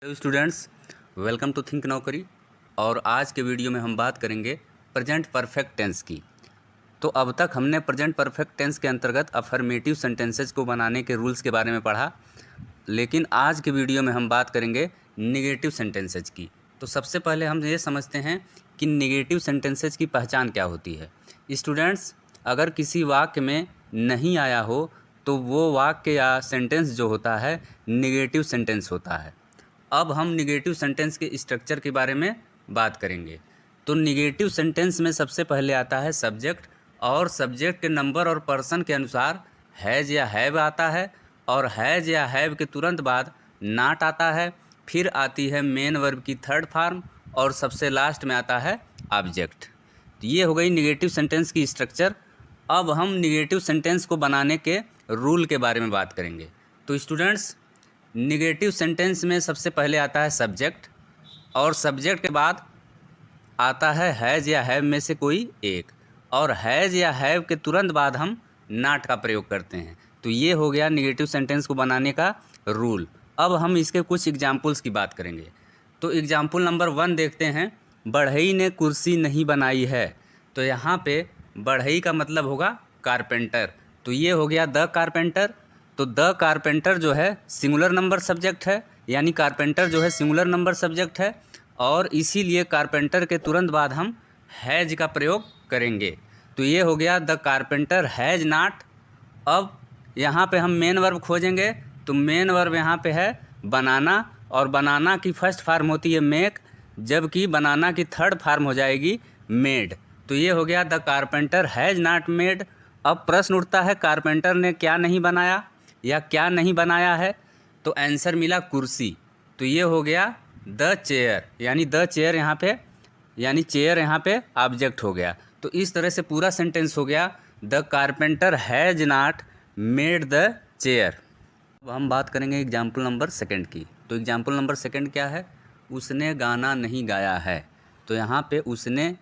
Hello students, welcome to Think Naukri. और आज के वीडियो में हम बात करेंगे प्रेजेंट परफेक्ट टेंस की। तो अब तक हमने प्रेजेंट परफेक्ट टेंस के अंतर्गत अफर्मेटिव सेंटेंसेस को बनाने के रूल्स के बारे में पढ़ा, लेकिन आज के वीडियो में हम बात करेंगे नेगेटिव सेंटेंसेस की। तो सबसे पहले हम ये समझते हैं कि नेगेटिव सेंटेंसेस की पहचान क्या होती है। स्टूडेंट्स, अगर किसी वाक्य में नहीं आया हो तो वो वाक्य या सेंटेंस जो होता है नेगेटिव सेंटेंस होता है। अब हम निगेटिव सेंटेंस के स्ट्रक्चर के बारे में बात करेंगे। तो निगेटिव सेंटेंस में सबसे पहले आता है सब्जेक्ट, और सब्जेक्ट के नंबर और पर्सन के अनुसार हैज़ या हैव आता है, और हैज़ या हैव के तुरंत बाद नाट आता है। फिर आती है मेन वर्ब की थर्ड फॉर्म, और सबसे लास्ट में आता है ऑब्जेक्ट। तो ये हो गई निगेटिव सेंटेंस की स्ट्रक्चर। अब हम निगेटिव सेंटेंस को बनाने के रूल के बारे में बात करेंगे। तो स्टूडेंट्स, निगेटिव सेंटेंस में सबसे पहले आता है सब्जेक्ट, और सब्जेक्ट के बाद आता है हैज़ या हैव में से कोई एक, और हैज़ या हैव के तुरंत बाद हम नॉट का प्रयोग करते हैं। तो ये हो गया निगेटिव सेंटेंस को बनाने का रूल। अब हम इसके कुछ एग्जाम्पल्स की बात करेंगे। तो एग्जाम्पल नंबर 1 देखते हैं। बढ़ई ने कुर्सी नहीं बनाई है। तो यहाँ पे बढ़ई का मतलब होगा कारपेंटर। तो ये हो गया द कारपेंटर। तो द कारपेंटर जो है सिंगुलर नंबर सब्जेक्ट है, यानी कारपेंटर जो है सिंगुलर नंबर सब्जेक्ट है, और इसीलिए कारपेंटर के तुरंत बाद हम हैज़ का प्रयोग करेंगे। तो ये हो गया द कारपेंटर हैज़ नॉट। अब यहाँ पे हम मेन वर्ब खोजेंगे। तो मेन वर्ब यहाँ पे है बनाना, और बनाना की फर्स्ट फॉर्म होती है मेक, जबकि बनाना की थर्ड फॉर्म हो जाएगी मेड। तो ये हो गया the carpenter has not made. अब प्रश्न उठता है कारपेंटर ने क्या नहीं बनाया या क्या नहीं बनाया है। तो आंसर मिला कुर्सी। तो ये हो गया द चेयर, यानी द चेयर यहाँ पे, यानी चेयर यहाँ पे ऑब्जेक्ट हो गया। तो इस तरह से पूरा सेंटेंस हो गया the carpenter has not made the chair. अब हम बात करेंगे एग्जाम्पल नंबर 2 की। तो एग्जाम्पल नंबर 2 क्या है? उसने गाना नहीं गाया है। तो यहाँ पे उसने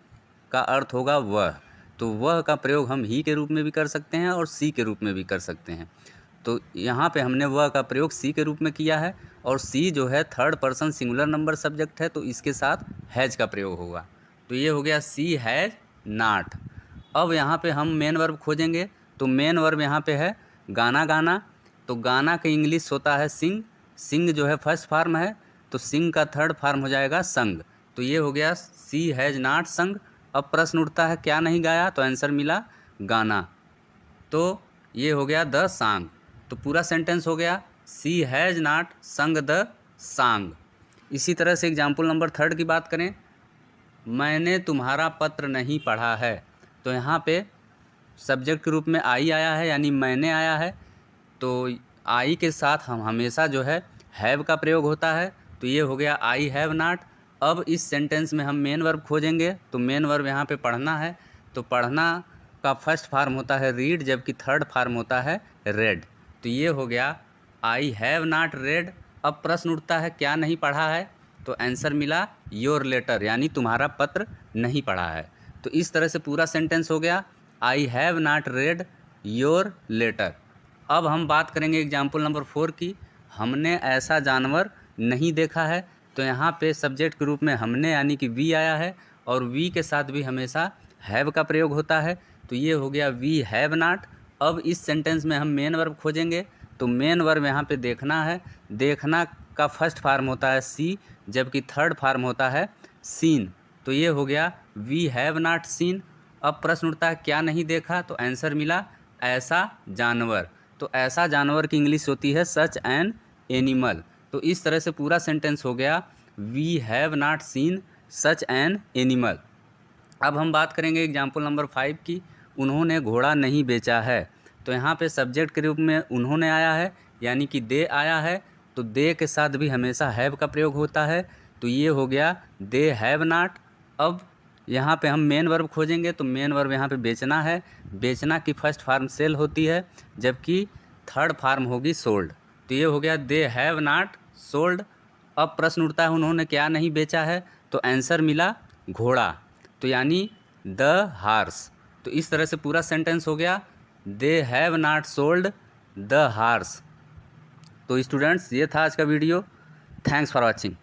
का अर्थ होगा वह। तो वह का प्रयोग हम ही के रूप में भी कर सकते हैं और सी के रूप में भी कर सकते हैं। तो यहाँ पे हमने वह का प्रयोग सी के रूप में किया है, और सी जो है third person singular number subject है, तो इसके साथ हैज़ का प्रयोग होगा। तो ये हो गया सी हैज़ नॉट। अब यहाँ पे हम मेन वर्ब खोजेंगे। तो मेन वर्ब यहाँ पे है गाना गाना। तो गाना का इंग्लिश होता है सिंग। सिंग जो है फर्स्ट फॉर्म है, तो सिंग का थर्ड फॉर्म हो जाएगा संग। तो ये हो गया सी हैज़ नॉट संग। अब प्रश्न उठता है क्या नहीं गाया, तो आंसर मिला गाना। तो ये हो गया द सॉन्ग। तो पूरा सेंटेंस हो गया she has not sung the song. इसी तरह से एग्जाम्पल नंबर 3 की बात करें। मैंने तुम्हारा पत्र नहीं पढ़ा है। तो यहाँ पे सब्जेक्ट के रूप में आई आया है, यानी मैंने आया है। तो आई के साथ हम हमेशा जो है हैव का प्रयोग होता है। तो ये हो गया आई हैव नॉट। अब इस सेंटेंस में हम मेन वर्ब खोजेंगे। तो मेन वर्ब यहाँ पे पढ़ना है। तो पढ़ना का फर्स्ट फॉर्म होता है रीड, जबकि थर्ड फॉर्म होता है रेड। तो ये हो गया आई हैव नॉट रेड। अब प्रश्न उठता है क्या नहीं पढ़ा है, तो आंसर मिला योर लेटर, यानी तुम्हारा पत्र नहीं पढ़ा है। तो इस तरह से पूरा सेंटेंस हो गया I have not read your letter. अब हम बात करेंगे एग्जाम्पल नंबर 4 की। हमने ऐसा जानवर नहीं देखा है। तो यहाँ पे सब्जेक्ट के रूप में हमने यानी कि वी आया है, और वी के साथ भी हमेशा हैव का प्रयोग होता है। तो ये हो गया वी हैव नॉट। अब इस सेंटेंस में हम मेन वर्ब खोजेंगे। तो मेन वर्ब यहाँ पे देखना है। देखना का फर्स्ट फॉर्म होता है सी, जबकि थर्ड फॉर्म होता है सीन। तो ये हो गया वी हैव नॉट सीन। अब प्रश्न उठता है क्या नहीं देखा, तो आंसर मिला ऐसा जानवर। तो ऐसा जानवर की इंग्लिश होती है सच एन एनिमल। तो इस तरह से पूरा सेंटेंस हो गया we have not seen such an animal. अब हम बात करेंगे एग्जाम्पल नंबर 5 की। उन्होंने घोड़ा नहीं बेचा है। तो यहाँ पे सब्जेक्ट के रूप में उन्होंने आया है, यानी कि दे आया है। तो दे के साथ भी हमेशा हैव का प्रयोग होता है। तो ये हो गया दे हैव नॉट। अब यहाँ पे हम मेन वर्ब खोजेंगे। तो मेन वर्ब यहाँ पे बेचना है। बेचना की फर्स्ट फॉर्म सेल होती है, जबकि थर्ड फॉर्म होगी सोल्ड। तो ये हो गया दे हैव नॉट सोल्ड। अब प्रश्न उठता है उन्होंने क्या नहीं बेचा है, तो आंसर मिला घोड़ा। तो यानी द हार्स। तो इस तरह से पूरा सेंटेंस हो गया they have not sold the horse. तो स्टूडेंट्स, ये था आज का वीडियो। Thanks for watching.